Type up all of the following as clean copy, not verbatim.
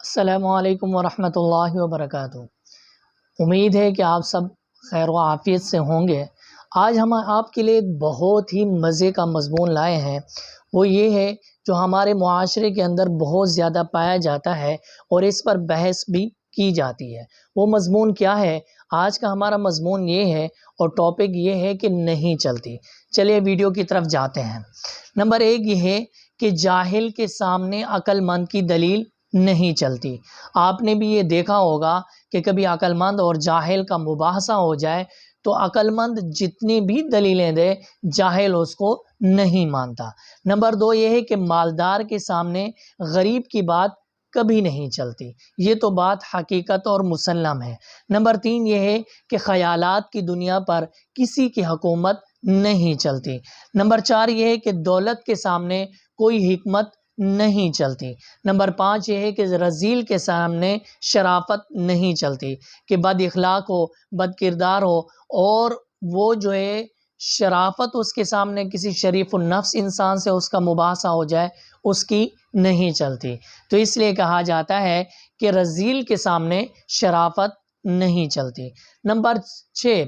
السلام علیکم ورحمۃ اللہ وبرکاتہ۔ امید ہے کہ آپ سب خیر و عافیت سے ہوں گے۔ آج ہم آپ کے لیے ایک بہت ہی مزے کا مضمون لائے ہیں، وہ یہ ہے جو ہمارے معاشرے کے اندر بہت زیادہ پایا جاتا ہے اور اس پر بحث بھی کی جاتی ہے۔ وہ مضمون کیا ہے؟ آج کا ہمارا مضمون یہ ہے اور ٹاپک یہ ہے کہ نہیں چلتی۔ چلیے ویڈیو کی طرف جاتے ہیں۔ نمبر 1 یہ ہے کہ جاہل کے سامنے عقل مند کی دلیل نہیں چلتی۔ آپ نے بھی یہ دیکھا ہوگا کہ کبھی عقل مند اور جاہل کا مباحثہ ہو جائے تو عقل مند جتنی بھی دلیلیں دے، جاہل اس کو نہیں مانتا۔ نمبر 2 یہ ہے کہ مالدار کے سامنے غریب کی بات کبھی نہیں چلتی۔ یہ تو بات حقیقت اور مسلم ہے۔ نمبر 3 یہ ہے کہ خیالات کی دنیا پر کسی کی حکومت نہیں چلتی۔ نمبر 4 یہ ہے کہ دولت کے سامنے کوئی حکمت نہیں چلتی۔ نمبر 5 یہ ہے کہ رذیل کے سامنے شرافت نہیں چلتی، کہ بد اخلاق ہو، بد کردار ہو اور وہ جو ہے شرافت اس کے سامنے کسی شریف النفس انسان سے اس کا مباحثہ ہو جائے، اس کی نہیں چلتی۔ تو اس لیے کہا جاتا ہے کہ رذیل کے سامنے شرافت نہیں چلتی۔ نمبر 6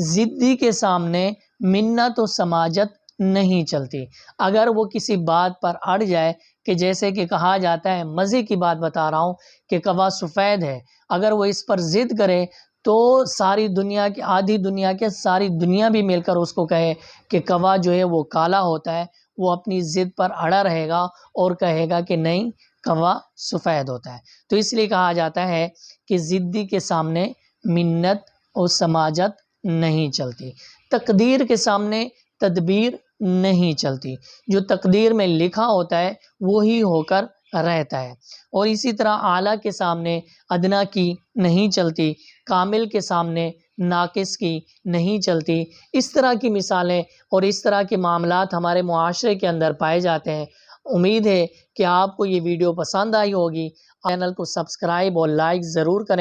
ضدی کے سامنے منت و سماجت نہیں چلتی۔ اگر وہ کسی بات پر اڑ جائے، کہ جیسے کہ کہا جاتا ہے، مزے کی بات بتا رہا ہوں کہ کوا سفید ہے، اگر وہ اس پر ضد کرے تو ساری دنیا کی آدھی دنیا کے ساری دنیا بھی مل کر اس کو کہے کہ کوا جو ہے وہ کالا ہوتا ہے، وہ اپنی ضد پر اڑا رہے گا اور کہے گا کہ نہیں، کوا سفید ہوتا ہے۔ تو اس لیے کہا جاتا ہے کہ ضدی کے سامنے منت اور سماجت نہیں چلتی۔ تقدیر کے سامنے تدبیر نہیں چلتی۔ جو تقدیر میں لکھا ہوتا ہے وہی ہو کر رہتا ہے۔ اور اسی طرح اعلیٰ کے سامنے ادنیٰ کی نہیں چلتی، کامل کے سامنے ناقص کی نہیں چلتی۔ اس طرح کی مثالیں اور اس طرح کے معاملات ہمارے معاشرے کے اندر پائے جاتے ہیں۔ امید ہے کہ آپ کو یہ ویڈیو پسند آئی ہوگی۔ چینل کو سبسکرائب اور لائک ضرور کریں۔